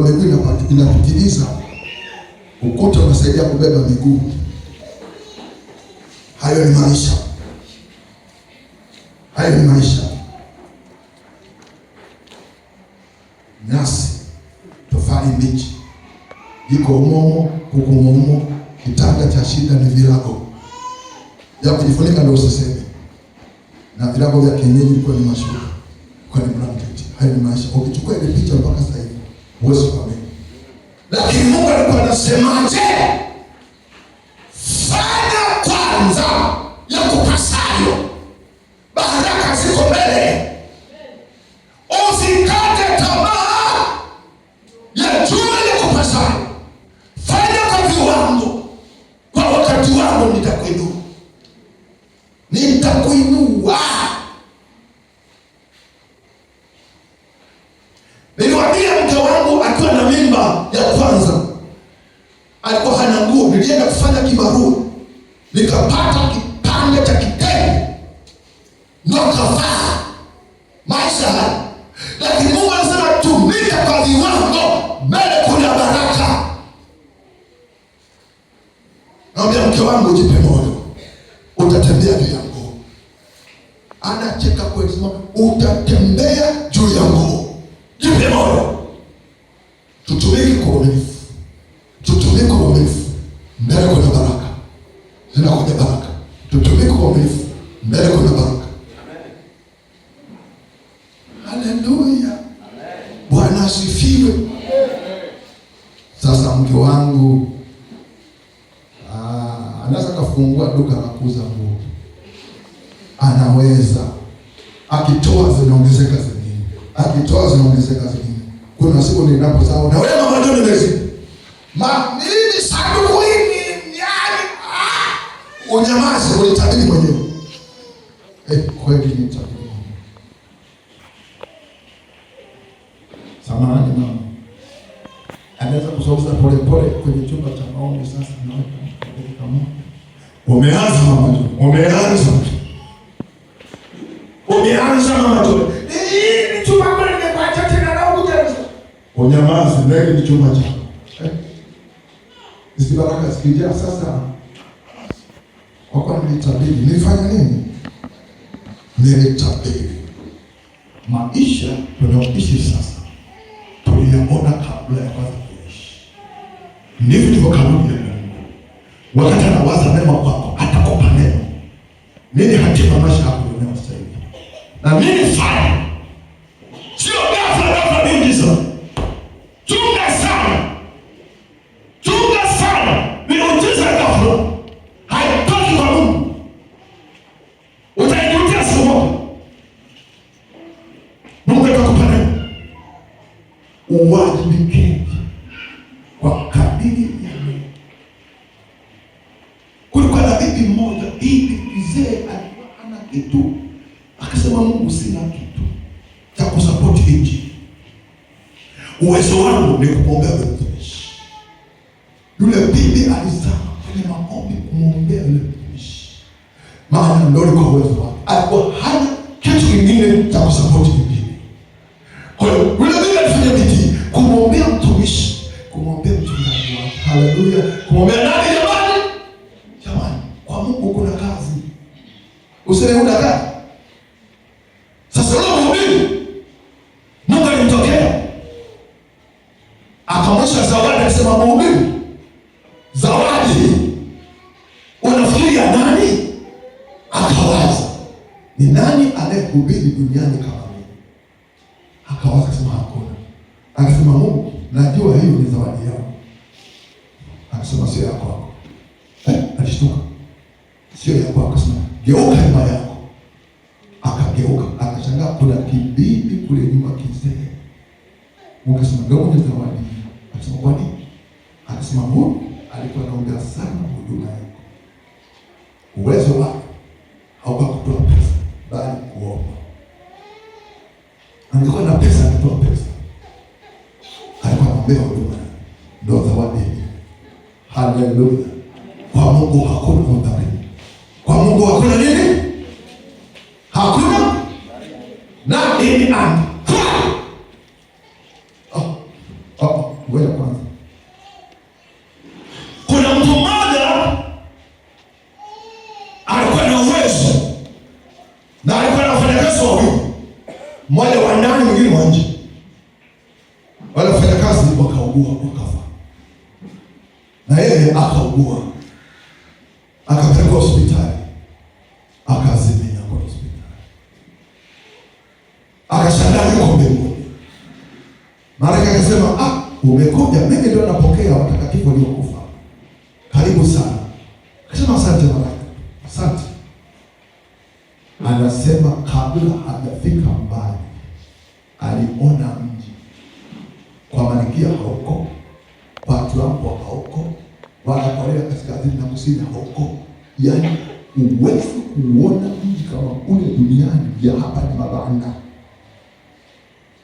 kwamba miguu inapitiliza, ukuta unasaidia kubeba miguu. Hayo ni maisha, hayo ni maisha. Nyasi, tofali mbichi, jiko umomo, kuku umomo, kitanda cha shida ni virago ya kujifunika ndio usiseme, na virago vya kienyeji kwa ni mashuka, kwa ni blanket. Hayo ni maisha. Ukichukua ile picha mpaka sasa hivi huwezi kuamini. Lakini Mungu alikuwa anasemaje? Fanya kwanza ya kupasayo, baraka ziko mbele. Usikate tamaa ya jua ya kupasayo. Fanya kwa viwango, kwa wakati wangu nitakuinua, nitakuinua. Niliwaambia mke wangu akiwa na mimba ya kwanza, alikuwa hana nguo. Nilienda kufanya kibarua, nikapata kipande cha kitenge ndio kavaa. Maisha haya. Lakini Mungu anasema tumika kwa viwango, mbele kuna baraka. Naambia mke wangu, jipe moyo, utatembea juu ya nguo. Anacheka kweli, utatembea juu ya nguo. Jipe moyo. Tutumike kwa uaminifu. Tutumike kwa uaminifu. Mbele kuna baraka. Zinakuja baraka. Tutumike kwa uaminifu. Mbele kuna baraka. Haleluya. Bwana asifiwe. Sasa mke wangu anaweza kafungua duka la kuuza nguo. Anaweza. Akitoa zinaongezeka zingine. Akitoa zinaongezeka zingine. Kuna siku ninapozao na wewe mama ndio nimezidi. Mimi sanduku hili yani unyamaze, ulitabiri mwenyewe. Kweli nitabiri. Samahani mama. Anaweza kusauza pole pole kwenye chumba cha maombi sasa naona kama umeanza mama tu. Umeanza mama tu. Ni chumba kwa nimepata tena na huko tena. Unyamaze, ndio ni chumba chako. Hizi baraka zikija sasa. Kwa nilitabiri, nilifanya nini? Nilitabiri. Maisha tunayoishi sasa tuliyaona kabla ya kwanza kuishi. Ndivyo ndivyo kanuni ya Mungu. Wakati anawaza mema kwako, atakupa neno. Nini hatima maisha yako unayostahili? Na nini fanya? Sio ghafla miujiza. Chunga sana. Chunga sana. Miujiza ghafla haitoki kwa Mungu. Utaikutia siku moja. Mungu atakupa neno. Uwajibike kwa kadiri ya Mungu. Kulikuwa na bibi mmoja, bibi mzee alikuwa hana kitu. Akasema Mungu, sina kitu cha kusapoti injili. Uwezo wangu ni kuombea mtumishi. Yule bibi alizama kwenye maombi kumwombea yule mtumishi. Maana ndio kwa uwezo wake. Alikuwa hana kitu kingine cha kusapoti injili. Kwa hiyo yule bibi alifanya bidii kumwombea mtumishi, kumwombea mchungaji wake. Haleluya. Kumwombea nani jamani? Jamani, kwa Mungu kuna kazi. Useme una kazi. Sasa leo mhubiri Mungu alimtokea akamwonyesha zawadi, akasema mhubiri, zawadi unafikiri ya nani? Akawaza, ni nani anayehubiri duniani kama mimi? Akawaza, akasema hakuna. Akasema Mungu, najua hiyo ni zawadi yako. Akasema sio yako. Alishtuka, sio yako. Akasema geuka nyuma yako. Akageuka, akashangaa kuna kibibi kule nyuma kizee. Mungu akasema ndio ni zawadi. Akasema kwa nini? Akasema Mungu alikuwa anaongea sana huduma yako. Uwezo wako haukuwa kutoa pesa, bali kuomba. Angekuwa na pesa angetoa pesa. Alikuwa anaombea huduma. Ndio zawadi. Haleluya. Kwa Mungu hakuna udhalimu. Kwa Mungu hakuna nini? Hakuna na ini anga. ngoja kwanza. Kuna mtu mmoja alikuwa na uwezo na alikuwa na wafanyakazi wawili, mmoja wa ndani mwingine wa nje. Wale wafanyakazi wakaugua wakafa, na yeye akaugua akapelekwa hospitali, akazimia kwa hospitali, akashangaa yuko mbinguni. Malaika akasema, umekuja, mimi ndio napokea watakatifu waliokufa, karibu sana. Akasema, asante malaika, asante. Anasema kabla hajafika mbali aliona mji, kwa Malkia hauko, kwa Trump hauko, wala Korea kaskazini na kusini hauko. Yaani uwezi kuona mji kama ule duniani, ya hapa ni mabanda.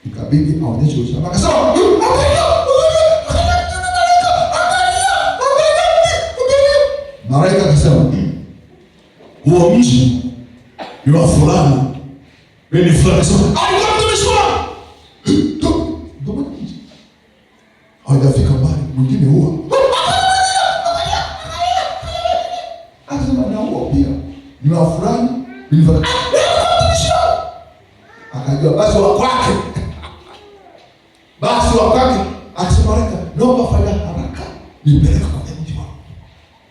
Ikabidi aonyeshe ushamba. Akasema, malaika akasema, huo mji ni wa fulani, ni fulani. Akasema, alikuwa mtumishi wangu. Hawajafika mbali, mwingine huwa akasema, na huo pia ni wa fulani, akajua basi wa kwake, basi wa kwake. Akasema, malaika, naomba fanya haraka nipeleke kwenye mji wangu.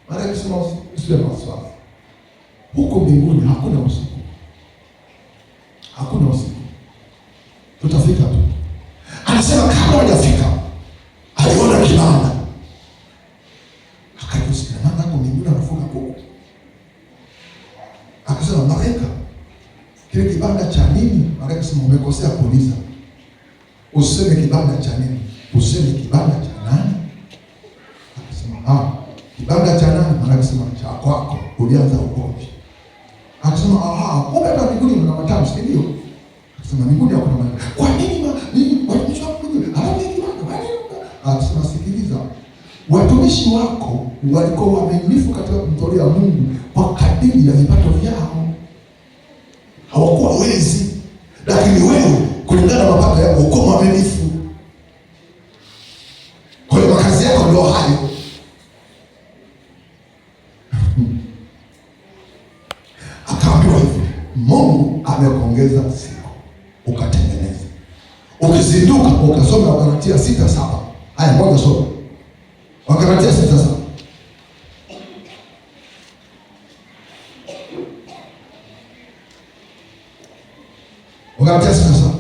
Malaika akasema, usiwe na wasiwasi, huko mbinguni hakuna usiku, hakuna usiku, tutafika tu. Anasema kabla hajafika aliona kibanda, akajusikia nani hapo mbinguni anafuga kuku. Akasema, malaika, kile kibanda cha nini? Malaika akasema, umekosea kuuliza, useme kibanda cha nini, useme kibanda cha nani. Akasema, kibanda cha nani? Malaika akasema, cha kwako, ulianza ugomvi. Akasema, kumbe hata mbinguni mna matamu, si ndio? Akasema, mbinguni hakuna matamu. Kwa nini watumishi wako hawajui kibanda? Akasema, sikiliza, watumishi wako walikuwa waaminifu katika kumtolea Mungu kwa kadiri ya vipato vyao, hawakuwa wezi. Lakini wewe kulingana na mapato yako uko mwaminifu, kwa hiyo makazi yako ndio hayo. Akaambiwa hivi, Mungu amekuongeza siku ukatengeneza. Ukizinduka ukasoma Wagalatia 6:7. Haya, moja soma Wagalatia 6:7. Wagalatia 6:7.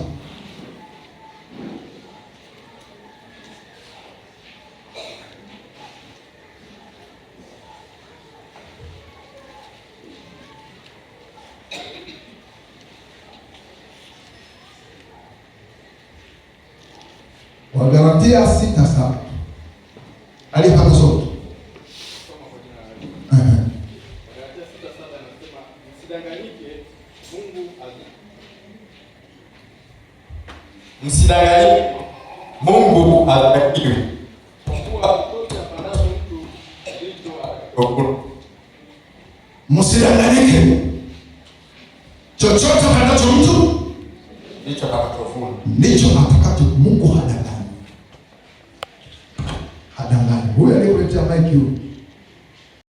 Wagalatia 6:7. Alipata somo. Msidanganyike, Mungu adhaniwe. Msidanganyike, chochote apatacho mtu ndicho atakachovuna. Ndicho atakacho. Mungu hadanganyi. Huyu aliyekuletea maiki huyu